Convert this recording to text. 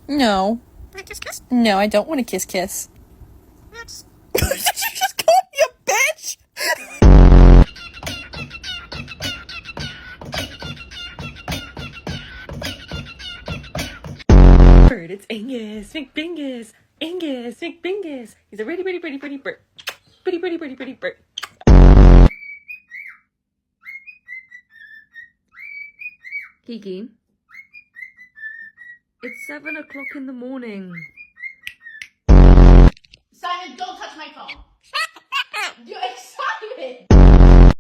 No. Want to kiss kiss? No, I don't want to kiss kiss. That's... Did you just call me a bitch? Bird, it's Angus, McBingus. Angus, McBingus. He's a pretty bird. Pretty bird. Kiki, it's 7 o'clock in the morning. Simon, don't touch my phone. You're excited.